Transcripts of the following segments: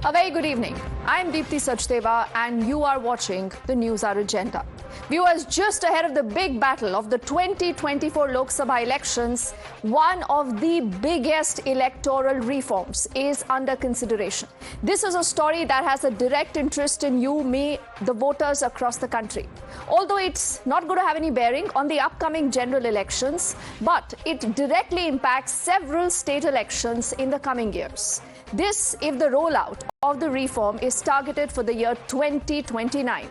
A very good evening. I'm Deepthi Sachdeva and you are watching the Newshour Agenda. Viewers, just ahead of the big battle of the 2024 Lok Sabha elections, one of the biggest electoral reforms is under consideration. This is a story that has a direct interest in you, me, the voters across the country. Although it's not going to have any bearing on the upcoming general elections, but it directly impacts several state elections in the coming years. This if the rollout of the reform is targeted for the year 2029.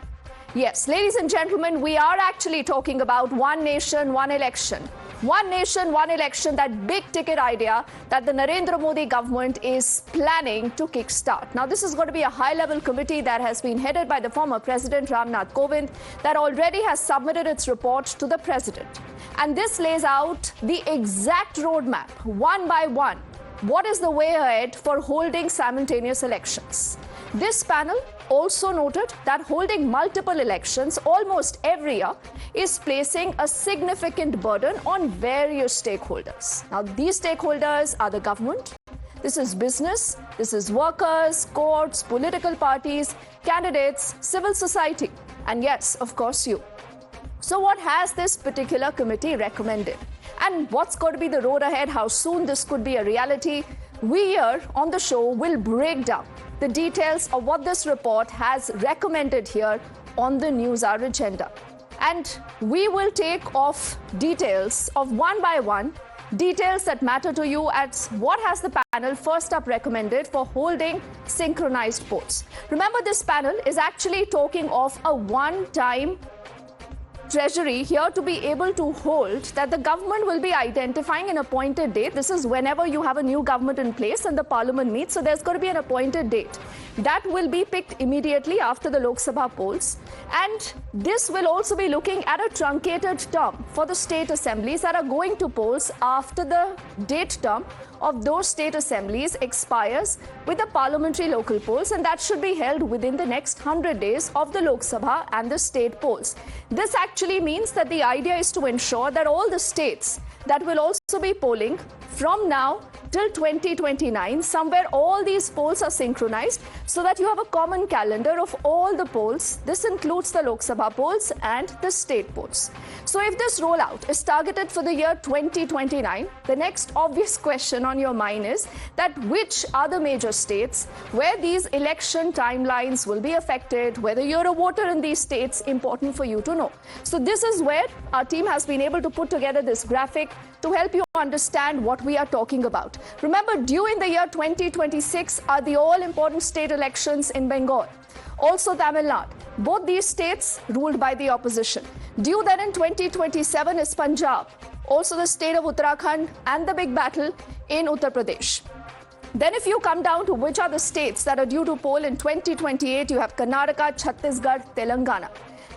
Yes, ladies and gentlemen, we are actually talking about one nation, one election. One nation, one election, that big ticket idea that the Narendra Modi government is planning to kickstart. Now, this is going to be a high-level committee that has been headed by the former President Ramnath Kovind that already has submitted its report to the President. And this lays out the exact roadmap, one by one. What is the way ahead for holding simultaneous elections? This panel also noted that holding multiple elections almost every year is placing a significant burden on various stakeholders. Now, these stakeholders are the government, this is business, this is workers, courts, political parties, candidates, civil society, and yes, of course, you. So what has this particular committee recommended? And what's going to be the road ahead, how soon this could be a reality? We here on the show will break down the details of what this report has recommended here on the Newshour Agenda. And we will take off details of one by one, details that matter to you as what has the panel first up recommended for holding synchronized polls. Remember, this panel is actually talking of a one-time Treasury here to be able to hold that the government will be identifying an appointed date. This is whenever you have a new government in place and the parliament meets. So there's going to be an appointed date that will be picked immediately after the Lok Sabha polls. And this will also be looking at a truncated term for the state assemblies that are going to polls after the date term of those state assemblies expires with the parliamentary local polls, and that should be held within the next 100 days of the Lok Sabha and the state polls. This actually means that the idea is to ensure that all the states that will also be polling from now till 2029, somewhere all these polls are synchronized so that you have a common calendar of all the polls. This includes the Lok Sabha polls and the state polls. So if this rollout is targeted for the year 2029, the next obvious question on your mind is that which are the major states where these election timelines will be affected, whether you're a voter in these states, important for you to know. So this is where our team has been able to put together this graphic to help you understand what we are talking about. Remember, due in the year 2026 are the all-important state elections in Bengal. Also Tamil Nadu. Both these states ruled by the opposition. Due then in 2027 is Punjab. Also the state of Uttarakhand and the big battle in Uttar Pradesh. Then if you come down to which are the states that are due to poll in 2028, you have Karnataka, Chhattisgarh, Telangana.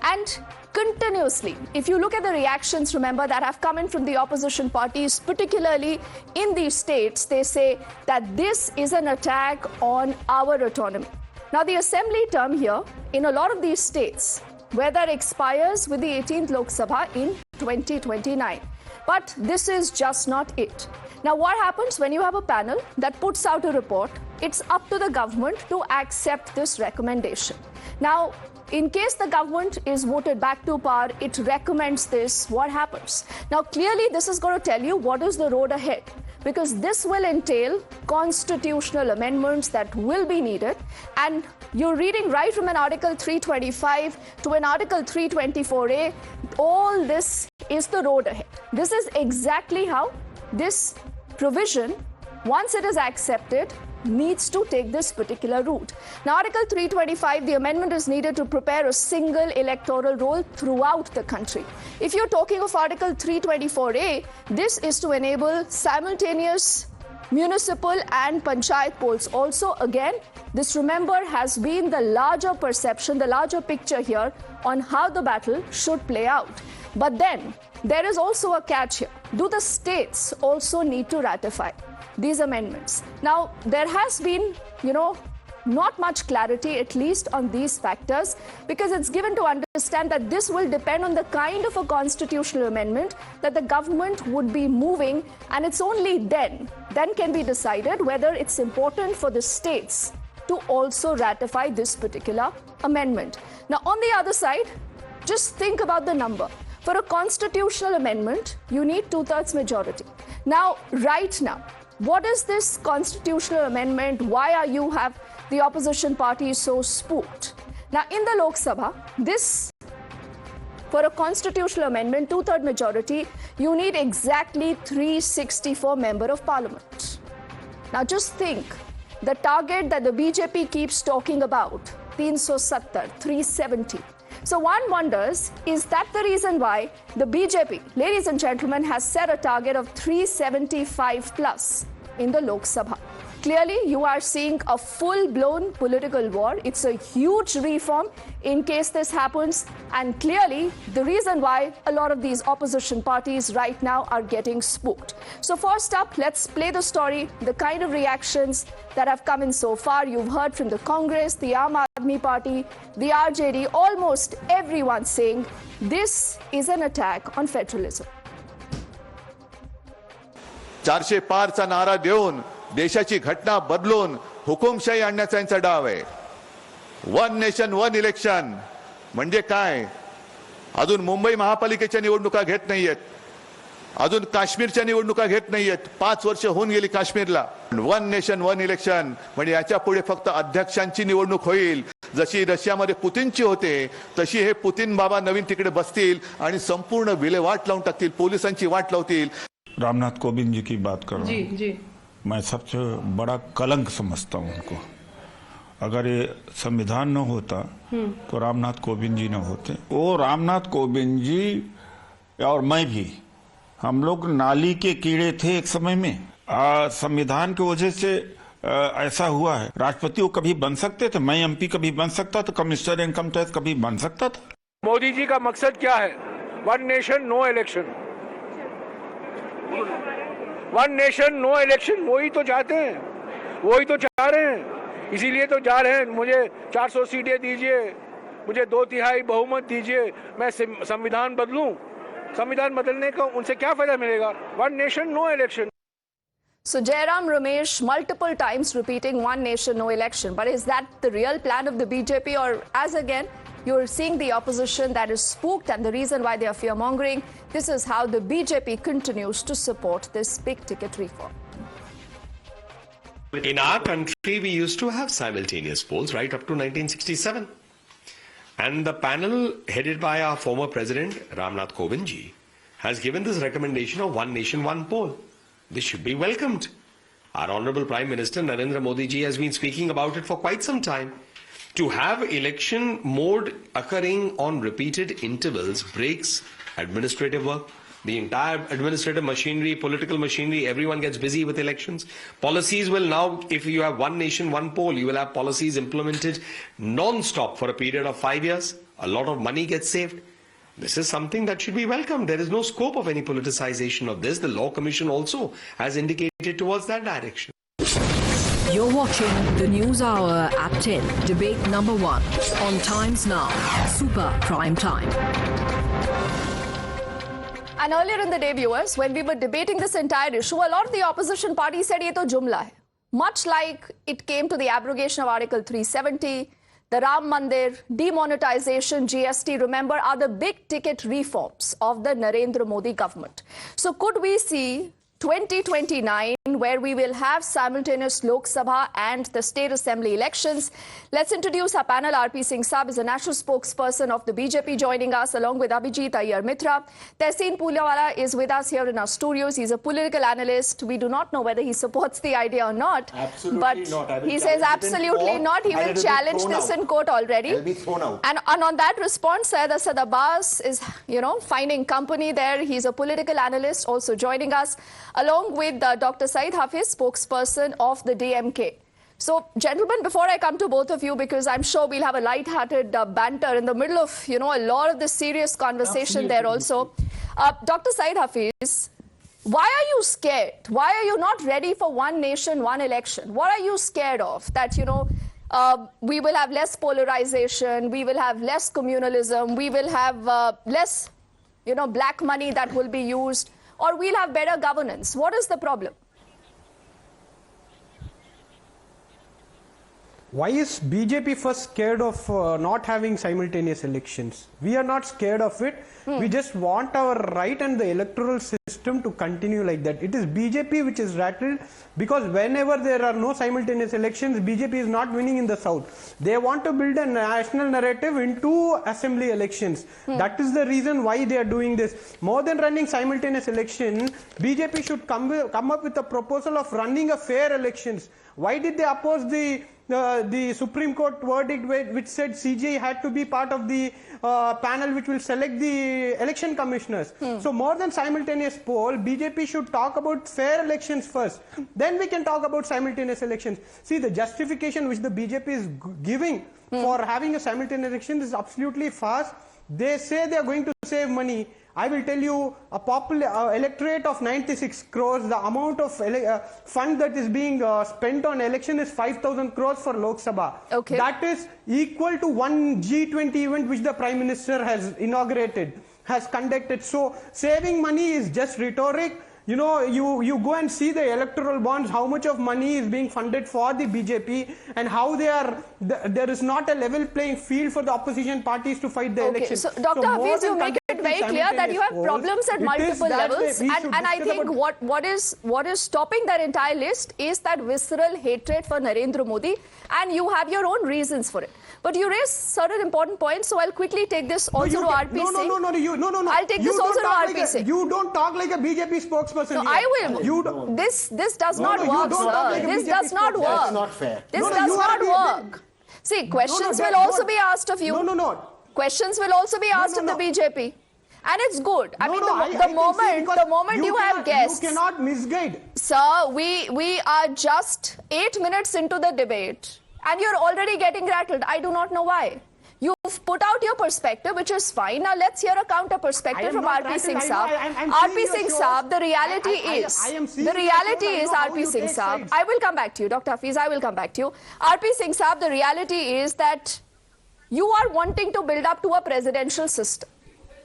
And continuously, if you look at the reactions, remember, that have come in from the opposition parties, particularly in these states, they say that this is an attack on our autonomy. Now, the assembly term here in a lot of these states, where that expires with the 18th Lok Sabha in 2029. But this is just not it. Now, what happens when you have a panel that puts out a report? It's up to the government to accept this recommendation. Now, in case the government is voted back to power, it recommends this. What happens? Now, clearly, this is going to tell you what is the road ahead, because this will entail constitutional amendments that will be needed. And you're reading right from an Article 325 to an Article 324A. All this is the road ahead. This is exactly how this provision, once it is accepted, needs to take this particular route. Now, Article 325, the amendment is needed to prepare a single electoral roll throughout the country. If you're talking of Article 324A, this is to enable simultaneous municipal and panchayat polls. Also, again, this, remember, has been the larger perception, the larger picture here on how the battle should play out. But then, there is also a catch here. Do the states also need to ratify these amendments? Now, there has been, not much clarity, at least on these factors, because it's given to understand that this will depend on the kind of a constitutional amendment that the government would be moving, and it's only then can be decided whether it's important for the states to also ratify this particular amendment. Now, on the other side, just think about the number. For a constitutional amendment, you need 2/3 majority. Now, right now, what is this constitutional amendment? Why are you have the opposition party so spooked? Now, in the Lok Sabha, for a constitutional amendment, 2/3 majority, you need exactly 364 member of parliament. Now, just think, the target that the BJP keeps talking about, 370, 370. So one wonders, is that the reason why the BJP, ladies and gentlemen, has set a target of 375 plus in the Lok Sabha? Clearly, you are seeing a full-blown political war. It's a huge reform in case this happens. And clearly, the reason why a lot of these opposition parties right now are getting spooked. So first up, let's play the story, the kind of reactions that have come in so far. You've heard from the Congress, the Aam Aadmi Party, the RJD, almost everyone saying this is an attack on federalism. 400 Parcha नारा देऊन देशाची घटना बदलून हुकुमशाही आणण्याचा यांचा डाव आहे. One nation one election म्हणजे काय? अजून मुंबई महापालिकेच्या निवडणुका घेत नाहीयेत, अजून काश्मीरच्या निवडणुका घेत नाहीयेत. 5 वर्ष होऊन गेली काश्मीरला. वन नेशन वन इलेक्शन म्हणजे याच्या पुढे फक्त अध्यक्षांची निवडणूक होईल. जशी रशियामध्ये पुतिनची होते तशी हे पुतिन बाबा नवीन तिकडे बसतील आणि संपूर्ण विल्हेवाट लावून टाकतील, पोलिसांची वाट लावतील. रामनाथ कोविंद जी की बात कर रहा हूँ। जी। मैं सबसे बड़ा कलंक समझता हूँ उनको। अगर ये संविधान न होता तो रामनाथ कोविंद जी न होते। वो रामनाथ कोविंद जी और मैं भी, हम लोग नाली के कीड़े थे एक समय में। संविधान की वजह से ऐसा हुआ है। राष्ट्रपति वो कभी बन सकते थे, मैं एमपी कभी बन सकता था, कमिश्नर इनकम टैक्स कभी बन सकता था। मोदी जी का मकसद क्या है? One nation no election, one nation no election. वही तो चाहते हैं, वही तो चाह रहे हैं, इसीलिए तो जा रहे हैं। मुझे 400 सीटें दीजिए, मुझे 2/3 बहुमत दीजिए, मैं संविधान बदलूं। संविधान बदलने का उनसे क्या फायदा मिलेगा? One nation no election. So Jairam Ramesh multiple times repeating one nation, no election. But is that the real plan of the BJP? Or as again, you're seeing the opposition that is spooked, and the reason why they are fear-mongering, this is how the BJP continues to support this big-ticket reform. In our country, we used to have simultaneous polls right up to 1967. And the panel headed by our former president, Ramnath Kovind ji, has given this recommendation of one nation, one poll. This should be welcomed. Our Honorable Prime Minister Narendra Modi ji has been speaking about it for quite some time. To have election mode occurring on repeated intervals breaks administrative work. The entire administrative machinery, political machinery, everyone gets busy with elections. Policies will now, if you have one nation, one poll, you will have policies implemented non-stop for a period of 5 years. A lot of money gets saved. This is something that should be welcomed. There is no scope of any politicization of this. The Law Commission also has indicated towards that direction. You're watching the News Hour at 10, debate number 1 on Times Now, Super Prime Time. And earlier in the day, viewers, when we were debating this entire issue, a lot of the opposition parties said, "Ye to jumla hai." Much like it came to the abrogation of Article 370, the Ram Mandir, demonetization, GST, remember, are the big-ticket reforms of the Narendra Modi government. So could we see 2029, where we will have simultaneous Lok Sabha and the state assembly elections? Let's introduce our panel. RP Singh Saab is a national spokesperson of the BJP joining us, along with Abhijit Iyer Mitra. Tehseen Poonawala is with us here in our studios. He's a political analyst. We do not know whether he supports the idea or not. Absolutely but not. He says absolutely not. He will challenge this in court already. I'll be thrown out. And on that response, Syed Asad Abbas is, finding company there. He's a political analyst also joining us, along with Dr. Saeed Hafiz, spokesperson of the DMK. So, gentlemen, before I come to both of you, because I'm sure we'll have a light-hearted banter in the middle of, a lot of this serious conversation there also. Dr. Saeed Hafiz, why are you scared? Why are you not ready for one nation, one election? What are you scared of? That, we will have less polarization, we will have less communalism, we will have less, black money that will be used, or we'll have better governance. What is the problem? Why is BJP first scared of not having simultaneous elections? We are not scared of it. We just want our right and the electoral system to continue like that. It is BJP which is rattled because whenever there are no simultaneous elections, BJP is not winning in the south. They want to build a national narrative into assembly elections. That is the reason why they are doing this. More than running simultaneous election, BJP should come up with a proposal of running a fair elections. Why did they oppose the Supreme Court verdict which said CJI had to be part of the panel which will select the election commissioners? So more than simultaneous poll, BJP should talk about fair elections first. Then we can talk about simultaneous elections. See, the justification which the BJP is giving for having a simultaneous election is absolutely false. They say they are going to save money. I will tell you, a popular electorate of 96 crores, the amount of fund that is being spent on election is 5,000 crores for Lok Sabha. Okay. That is equal to one G20 event which the Prime Minister has inaugurated, has conducted. So saving money is just rhetoric. You know, you go and see the electoral bonds, how much of money is being funded for the BJP and how there is not a level playing field for the opposition parties to fight the election. So Dr. Hafiz, you make it very clear that you have problems at multiple levels, and I think what is stopping that entire list is that visceral hatred for Narendra Modi, and you have your own reasons for it. But you raised certain important points, so I'll quickly take this also to RP Singh. No. I'll take this also to RP Singh. You don't talk like a BJP spokesperson. No, I will. This does not work, sir. This does not work. That's not fair. This does not work. See, questions will also be asked of you. No. Questions will also be asked of the BJP. And it's good. I mean, the moment you have guests. You cannot misguide. Sir, we are just 8 minutes into the debate. And you're already getting rattled. I do not know why. You've put out your perspective, which is fine. Now let's hear a counter perspective from RP Singh Saab. RP Singh Saab, the reality is, RP Singh Saab, I will come back to you, Dr. Hafiz, I will come back to you. RP Singh Saab, the reality is that you are wanting to build up to a presidential system.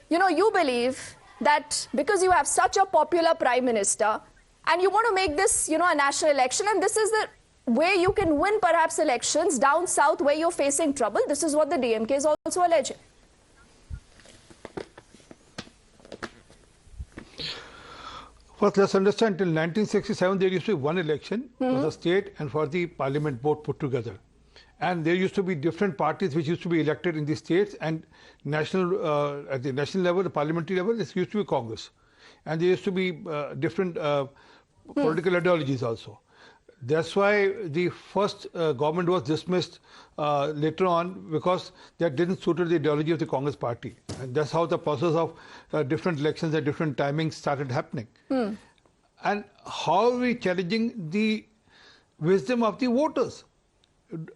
You know, you believe that because you have such a popular prime minister and you want to make this, you know, a national election, and this is the way you can win perhaps elections down south where you're facing trouble. This is what the DMK is also alleging. First, let's understand, till 1967 there used to be one election for the state and for the parliament both put together. And there used to be different parties which used to be elected in the states, and national at the national level, the parliamentary level, this used to be Congress. And there used to be different political ideologies also. That's why the first government was dismissed later on, because that didn't suit the ideology of the Congress party. And that's how the process of different elections at different timings started happening. And how are we challenging the wisdom of the voters?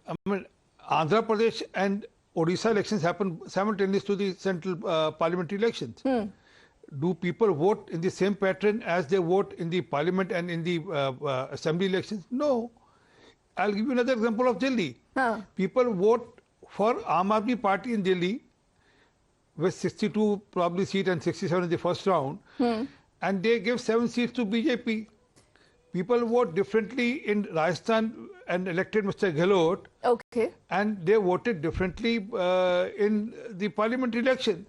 I mean, Andhra Pradesh and Odisha elections happen simultaneous to the central parliamentary elections. Do people vote in the same pattern as they vote in the parliament and in the assembly elections? No. I'll give you another example of Delhi. People vote for Aam Aadmi Party in Delhi with 62 probably seat and 67 in the first round, and they give 7 seats to BJP. People vote differently in Rajasthan and elected Mr. Gehlot. Okay. And they voted differently in the parliamentary election.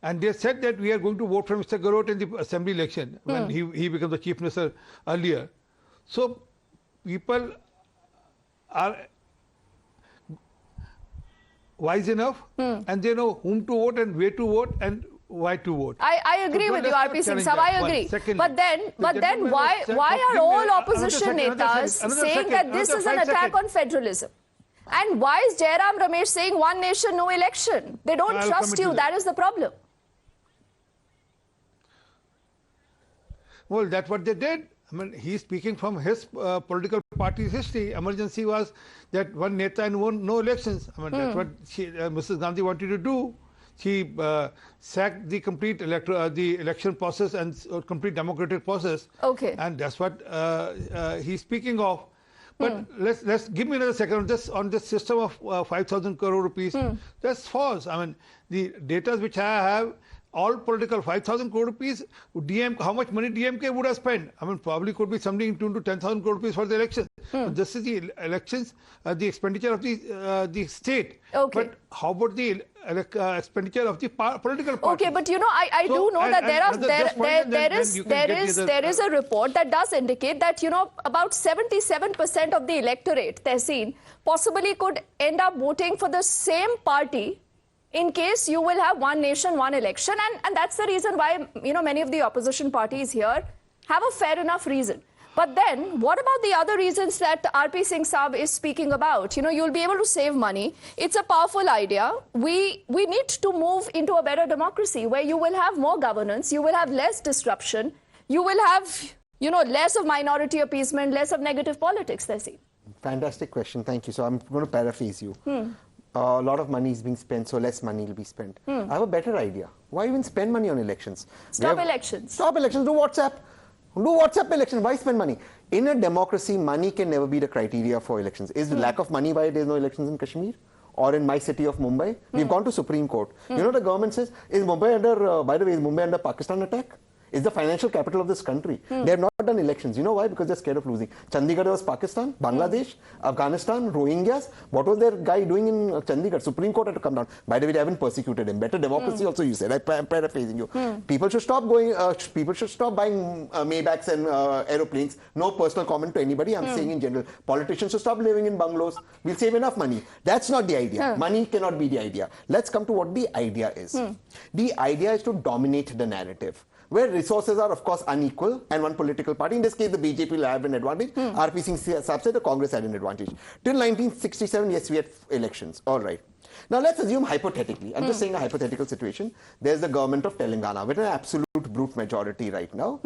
And they said that we are going to vote for Mr. Gehlot in the assembly election when he becomes the chief minister earlier. So people are wise enough and they know whom to vote and where to vote and why to vote. I agree with you, RP Singh Saab, I agree. Secondly, but then why are all opposition netas saying that this is an attack on federalism? And why is Jairam Ramesh saying one nation, no election? They don't trust you. That is the problem. Well, that's what they did. I mean, he's speaking from his political party's history. Emergency was that one neta and no elections. I mean, that's what Mrs. Gandhi wanted to do. She sacked the complete the election process and complete democratic process. Okay. And that's what he's speaking of. But let's give me another second on this system of 5,000 crore rupees. That's false. I mean, the data which I have all political 5,000 crore rupees, how much money DMK would have spent? I mean, probably could be something to 10,000 crore rupees for the elections. But this is the elections, the expenditure of the state. Okay. But how about the expenditure of the political party? Okay, but you know, I do know that there is a report that does indicate that, you know, about 77% of the electorate, Tehseen, possibly could end up voting for the same party in case you will have one nation, one election. And that's the reason why, you know, many of the opposition parties here have a fair enough reason. But then, what about the other reasons that RP Singh Saab is speaking about? You know, you'll be able to save money. It's a powerful idea. We need to move into a better democracy where you will have more governance, you will have less disruption, you will have, you know, less of minority appeasement, less of negative politics, Tehseen. Fantastic question. Thank you. So I'm going to paraphrase you. A lot of money is being spent, so less money will be spent. I have a better idea. Why even spend money on elections? Stop elections. Stop elections. Do WhatsApp. Do WhatsApp elections. Why spend money? In a democracy, money can never be the criteria for elections. Is the lack of money why there's no elections in Kashmir? Or in my city of Mumbai? We've gone to Supreme Court. You know, the government says, is Mumbai under, by the way, is Mumbai under Pakistan attack? Is the financial capital of this country. They have not done elections. You know why? Because they're scared of losing. Chandigarh was Pakistan, Bangladesh, Afghanistan, Rohingyas. What was their guy doing in Chandigarh? Supreme Court had to come down. By the way, they haven't persecuted him. Better democracy also, you said. I'm paraphrasing you. People should stop going, people should stop buying Maybachs and aeroplanes. No personal comment to anybody. I'm saying in general. Politicians should stop living in bungalows. We'll save enough money. That's not the idea. Money cannot be the idea. Let's come to what the idea is. The idea is to dominate the narrative, where resources are, of course, unequal, and one political party, in this case, the BJP will have an advantage. RP Singh Saab said the Congress had an advantage. Till 1967, yes, we had elections. All right. Now, let's assume hypothetically, I'm just saying a hypothetical situation, there's the government of Telangana with an absolute brute majority right now.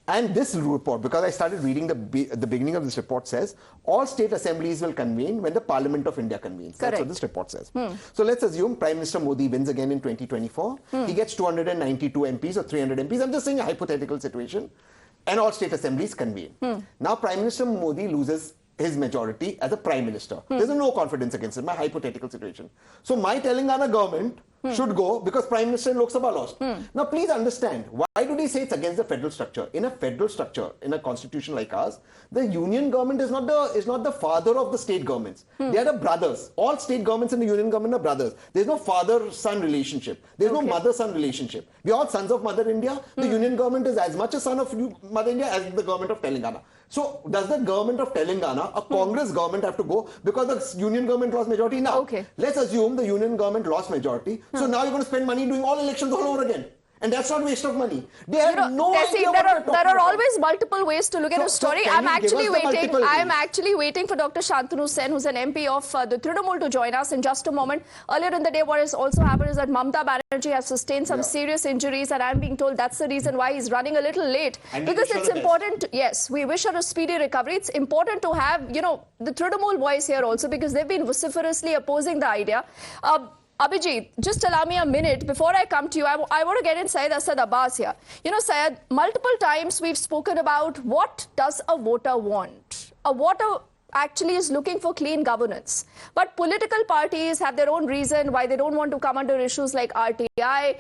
And this report, because I started reading the beginning of this report says, all state assemblies will convene when the Parliament of India convenes. Correct. That's what this report says. So let's assume Prime Minister Modi wins again in 2024. He gets 292 MPs or 300 MPs. I'm just saying a hypothetical situation. And all state assemblies convene. Now, Prime Minister Modi loses his majority as a prime minister. There's no confidence against him, my hypothetical situation. So my Telangana government should go because Prime Minister in Lok Sabha lost. Now please understand, why do they say it's against the federal structure? In a federal structure, in a constitution like ours, the union government is not the father of the state governments. They are the brothers. All state governments and the union government are brothers. There's no father-son relationship. There's no mother-son relationship. We are all sons of Mother India. The union government is as much a son of Mother India as the government of Telangana. So does the government of Telangana, a Congress government, have to go because the union government lost majority now? Let's assume the union government lost majority. So now you're going to spend money doing all elections all over again. And that's not waste of money. They have no idea there are always multiple ways to look at a story. I'm actually waiting for Dr. Shantanu Sen, who's an MP of the Trinamool, to join us in just a moment. Earlier in the day, what has also happened is that Mamata Banerjee has sustained some serious injuries, and I'm being told that's the reason why he's running a little late. Because it's important. Yes, we wish her a speedy recovery. It's important to have, you know, the Trinamool voice here also, because they've been vociferously opposing the idea. Abhijit, just allow me a minute. Before I come to you, I want to get in Syed Asad Abbas here. You know, Syed, multiple times we've spoken about what does a voter want. A voter actually is looking for clean governance. But political parties have their own reason why they don't want to come under issues like RTI,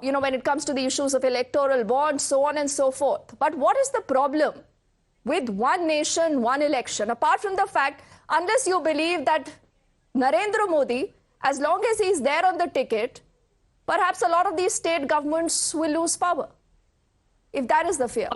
you know, when it comes to the issues of electoral bonds, so on and so forth. But what is the problem with one nation, one election? Apart from the fact, unless you believe that Narendra Modi, as long as he's there on the ticket, perhaps a lot of these state governments will lose power, if that is the fear.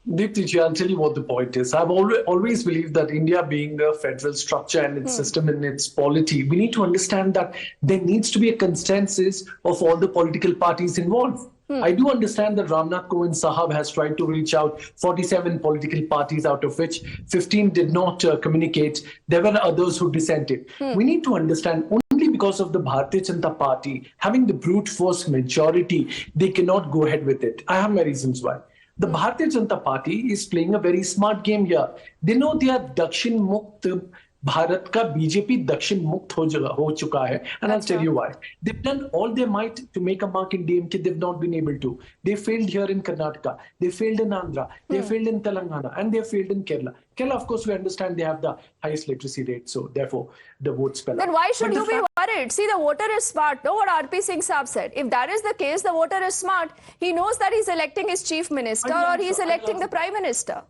Deepti, I'll tell you what the point is. I've always believed that India being a federal structure and its system and its polity, we need to understand that there needs to be a consensus of all the political parties involved. I do understand that Ramnath Kovind Sahab has tried to reach out 47 political parties, out of which 15 did not communicate. There were others who dissented. We need to understand only because of the Bharatiya Janata Party having the brute force majority, they cannot go ahead with it. I have my reasons why. The Bharatiya Janata Party is playing a very smart game here. They know they are Dakshin Mukt Bharat का BJP दक्षिण मुक्त हो चुका है, and I'll tell you why. They've done all they might to make a mark in DMK. They've not been able to. They failed here in Karnataka. They failed in Andhra. They failed in Telangana, and they failed in Kerala. Kerala, of course, we understand they have the highest literacy rate, so therefore the votes fell. Then why should you be worried? See, the voter is smart. Know what RP Singh Saab said? If that is the case, the voter is smart. He knows that he's electing his chief minister or he's electing the prime minister.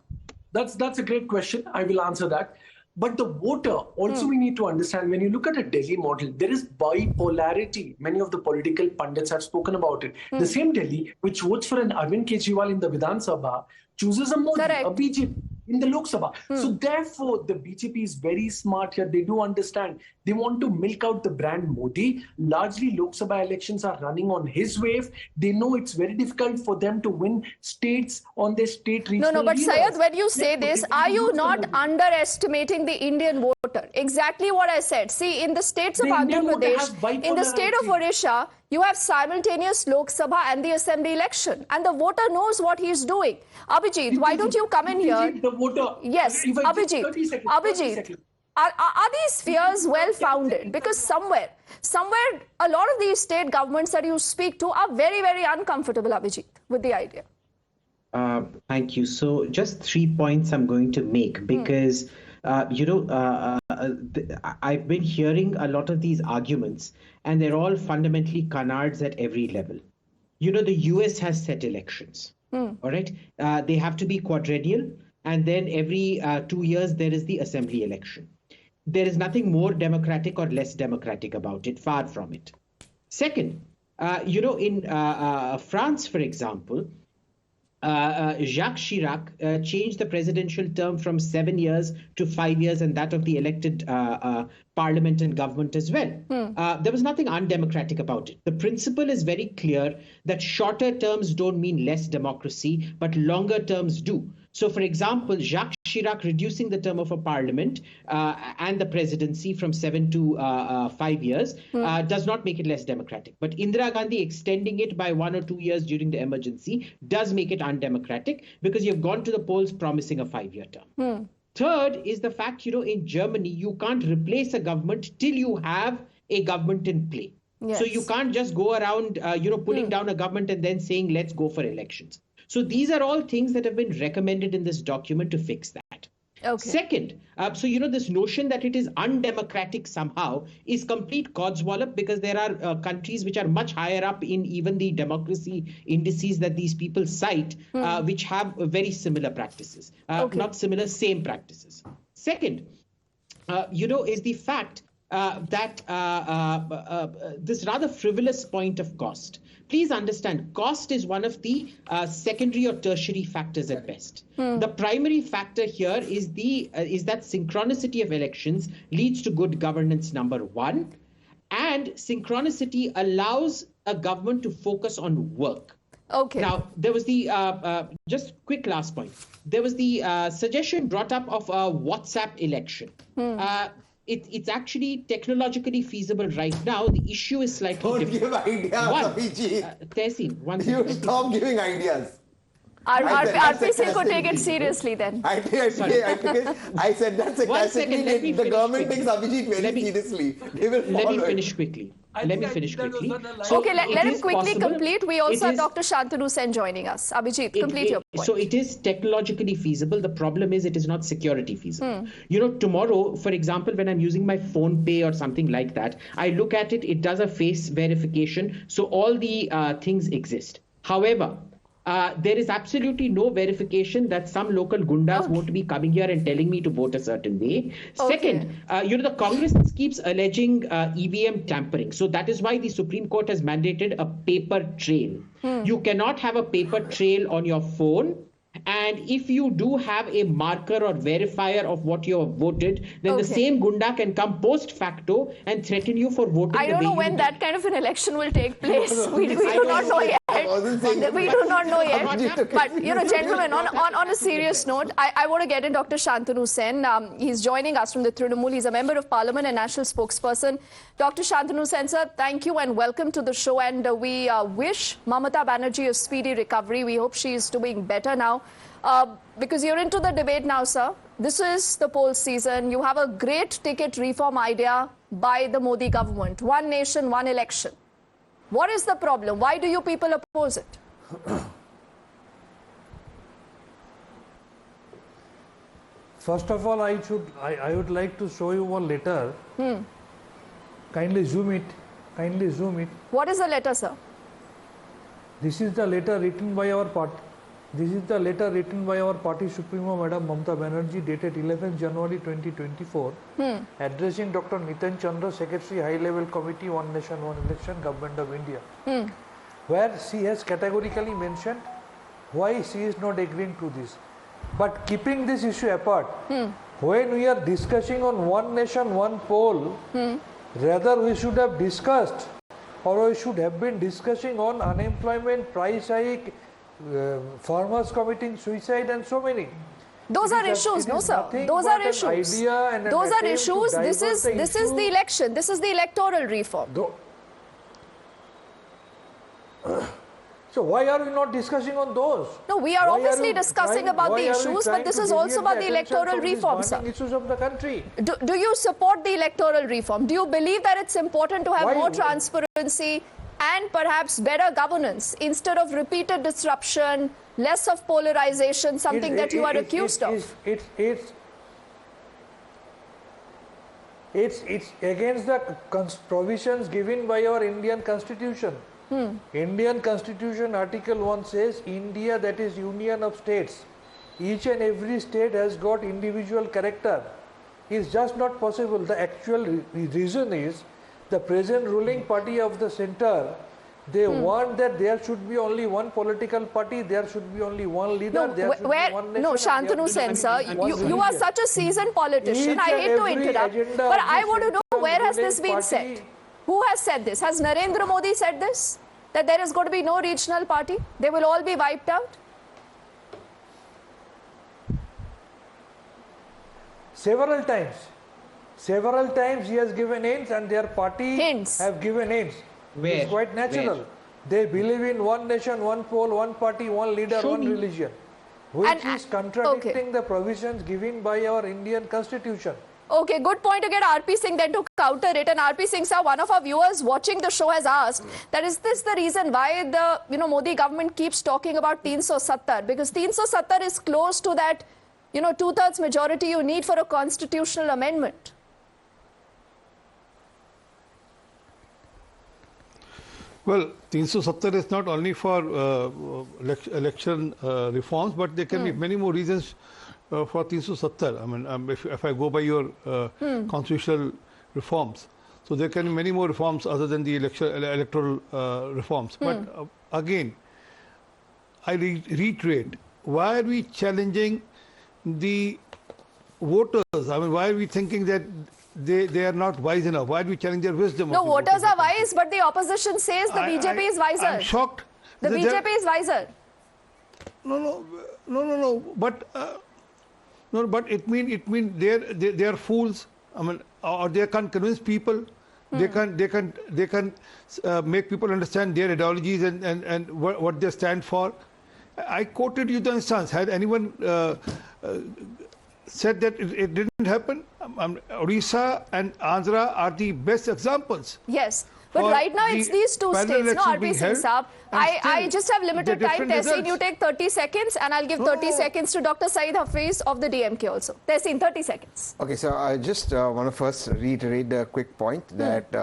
That's a great question. I will answer that. But the voter, also we need to understand, when you look at a Delhi model, there is bipolarity. Many of the political pundits have spoken about it. The same Delhi, which votes for an Arvind Kejriwal in the Vidhan Sabha, chooses a Modi, a BJP in the Lok Sabha. So therefore, the BJP is very smart here. They do understand. They want to milk out the brand Modi. Largely, Lok Sabha elections are running on his wave. They know it's very difficult for them to win states on their state regional No, but leaders. Syed, when you say this, are you not underestimating the Indian voter? Exactly what I said. See, in the states of Andhra Pradesh, in the state of Odisha, you have simultaneous Lok Sabha and the Assembly election. And the voter knows what he is doing. Abhijit, why don't you come in here? Yes, Abhijit. Are these fears well founded? Because somewhere, a lot of these state governments that you speak to are very, very uncomfortable, Abhijit, with the idea. Thank you. So just 3 points I'm going to make because, I've been hearing a lot of these arguments and they're all fundamentally canards at every level. The US has set elections, all right? They have to be quadrennial and then every 2 years there is the assembly election. There is nothing more democratic or less democratic about it, far from it. Second, in France, for example, Jacques Chirac changed the presidential term from 7 years to 5 years and that of the elected parliament and government as well. There was nothing undemocratic about it. The principle is very clear that shorter terms don't mean less democracy, but longer terms do. So, for example, Jacques Chirac reducing the term of a parliament and the presidency from 7 to 5 years does not make it less democratic. But Indira Gandhi extending it by 1 or 2 years during the emergency does make it undemocratic because you've gone to the polls promising a 5-year term. Third is the fact, in Germany, you can't replace a government till you have a government in play. Yes. So you can't just go around, pulling down a government and then saying, let's go for elections. So these are all things that have been recommended in this document to fix that. Okay. Second, this notion that it is undemocratic somehow is complete codswallop because there are countries which are much higher up in even the democracy indices that these people cite, which have very similar practices, not similar, same practices. Second, is the fact that this rather frivolous point of cost. Please understand, cost is one of the secondary or tertiary factors at best. The primary factor here is that synchronicity of elections leads to good governance, number one, and synchronicity allows a government to focus on work. Okay. Now, there was the, just quick last point, there was the suggestion brought up of a WhatsApp election. It's actually technologically feasible right now. The issue is slightly different. Don't give ideas, Tehseen, one you stop giving ideas. RP Singh could take it seriously then. I said that's a classically, the government takes Abhijit very seriously. Let me finish quickly. So, okay, let him quickly complete. We also have Dr. Shantanu Sen joining us. Abhijit, complete your point. So it is technologically feasible. The problem is it is not security feasible. Tomorrow, for example, when I'm using my phone pay or something like that, I look at it, it does a face verification. So all the things exist. However, there is absolutely no verification that some local gundas won't be coming here and telling me to vote a certain way. Second, the Congress keeps alleging EVM tampering. So that is why the Supreme Court has mandated a paper trail. You cannot have a paper trail on your phone. And if you do have a marker or verifier of what you have voted, then the same gunda can come post facto and threaten you for voting. I don't know when that kind of an election will take place. We do not know yet. We do not know yet. But, gentlemen, on a serious note, I want to get in Dr. Shantanu Sen. He's joining us from the Trinamool. He's a member of Parliament and national spokesperson. Dr. Shantanu Sen, sir, thank you and welcome to the show. And we wish Mamata Banerjee a speedy recovery. We hope she is doing better now. Because you're into the debate now, sir. this is the poll season. You have a great ticket reform idea by the Modi government. One nation, one election. What is the problem? Why do you people oppose it? First of all, I would like to show you one letter. Kindly zoom it. Kindly zoom it. What is the letter, sir? This is the letter written by our party. This is the letter written by our party Supremo, Madam Mamata Banerjee, dated 11th January 2024, addressing Dr. Nitin Chandra, Secretary, High Level Committee, One Nation, One Election, Government of India, where she has categorically mentioned why she is not agreeing to this. But keeping this issue apart, when we are discussing on one nation, one poll, rather we should have discussed, or we should have been discussing on unemployment, price hike, farmers committing suicide, and so many. Those are issues, no sir. Those are issues. Those are issues. This is the election. This is the electoral reform. So why are we not discussing on those? No, we are obviously discussing about the issues, but this is also about the electoral reform, sir. Issues of the country. Do you support the electoral reform? Do you believe that it's important to have more transparency and perhaps better governance instead of repeated disruption, less of polarization, something that you are accused of? It's against the provisions given by our Indian Constitution. Indian Constitution Article 1 says India, that is union of states. Each and every state has got individual character. It's just not possible. The actual reason is the present ruling party of the center, they want that there should be only one political party, there should be only one leader, there should be one nation. No, Shantanu Sen, sir, you are such a seasoned politician. I hate to interrupt, but I want to know, where has this been said? Who has said this? Has Narendra Modi said this? That there is going to be no regional party? They will all be wiped out? Several times. Several times he has given hints, and their party have given hints. It's quite natural. They believe in one nation, one poll, one party, one leader, one religion, which is contradicting the provisions given by our Indian Constitution. Okay, good point to get RP Singh then to counter it. And RP Singh, sir, one of our viewers watching the show has asked that is this the reason why the Modi government keeps talking about 370? Because 370 is close to that 2/3 majority you need for a constitutional amendment. Well, 370 is not only for election reforms, but there can be many more reasons for 370. I mean, if I go by your constitutional reforms, so there can be many more reforms other than the electoral reforms. But again, I reiterate, why are we challenging the voters? I mean, why are we thinking that they are not wise enough? Why do we challenge their wisdom? No, voters are wise, but the opposition says the BJP is wiser. I'm shocked. The BJP is wiser. No. But it mean they are fools. I mean, or they can't convince people. They can make people understand their ideologies and what they stand for. I quoted you the instance. Had anyone said that it didn't happen? Orissa and Andhra are the best examples. Yes. But right now it's these two states, no, RP Singh Saab. I just have limited time. Tehseen, you take 30 seconds and I'll give 30 seconds to Dr. Saeed Hafiz of the DMK also. Tehseen, 30 seconds. Okay, so I just want to first reiterate the quick point that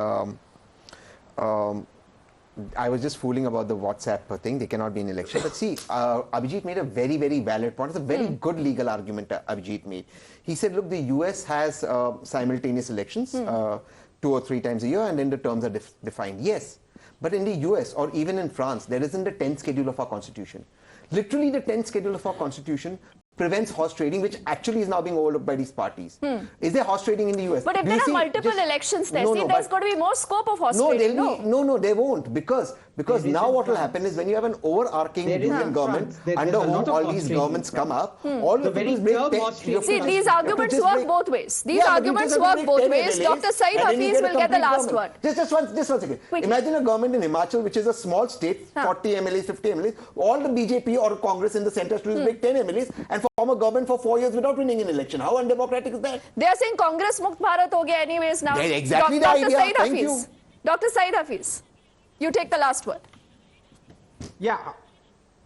I was just fooling about the WhatsApp thing. They cannot be in election. But see, Abhijit made a very, very valid point. It's a very good legal argument Abhijit made. He said, look, the US has simultaneous elections 2 or 3 times a year, and then the terms are defined. Yes, but in the US or even in France, there isn't a 10th schedule of our constitution. Literally, the 10th schedule of our constitution prevents horse trading, which actually is now being overlooked by these parties. Is there horse trading in the US? But if there are multiple elections, there's got to be more scope of horse trading. No, there won't, because now what will happen is when you have an overarching union government under whom all these governments come up, all the people make... See, these arguments work both ways. These arguments work both ways. Dr. Saeed Hafiz will get the last word. Just one second. Imagine a government in Himachal, which is a small state, 40 MLAs, 50 MLAs, all the BJP or Congress in the centre to make 10 MLAs, and and form a government for 4 years without winning an election. How undemocratic is that? They are saying Congress Mukt Bharat ho gaya anyways now. That's exactly the Dr. idea. Saeed Thank Hafiz. you. Dr. Saeed Hafiz, you take the last word. Yeah,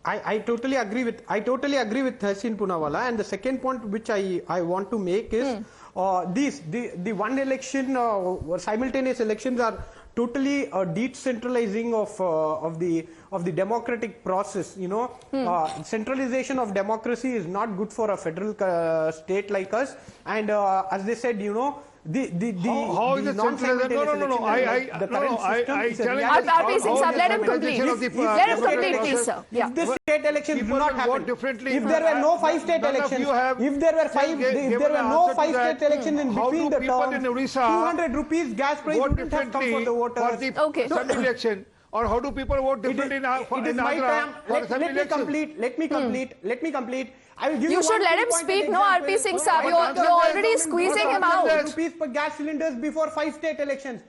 I totally agree with Tehseen Poonawala, and the second point which I want to make is the one election simultaneous elections are totally decentralizing of the democratic process. You know, centralization of democracy is not good for a federal state like us. And as they said, you know, how is it centralized? No. I challenge. RP Singh Saab, let him complete. Let him complete, please, sir. If the state elections do not happen, if there were no 5 state elections, if there were no 5 state elections in between the terms, 200 rupees gas price wouldn't have come for the voters. Okay. Some election. Or how do people vote differently in Agra? Let me complete. I will give you should let him speak. No, RP Singh Saab, you're already squeezing him out. Rupees per gas cylinders before 5 state elections.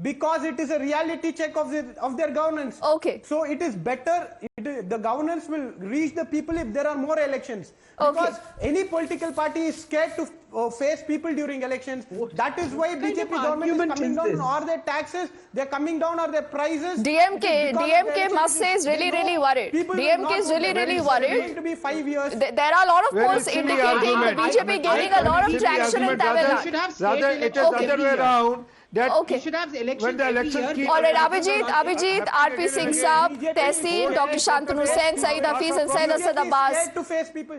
Because it is a reality check of their governance. Okay. So it is better. The governance will reach the people if there are more elections. Because any political party is scared to face people during elections. That is why BJP government is coming down on their taxes. They're coming down on their prices. DMK must say is really worried. DMK is really worried. It's going to be 5 years. There are a lot of polls indicating the BJP gaining a lot of traction in Tamil Nadu. Rather, it is the other way around. You should have elections when the elections every year. All right, Abhijit, RP Singh Saab, Tehseen, Dr. Shantanu Sen, Saeed Hafiz and Syed Asad Abbas.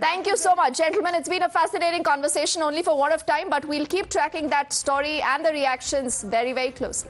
Thank you so much. Gentlemen, it's been a fascinating conversation only for want of time, but we'll keep tracking that story and the reactions very closely.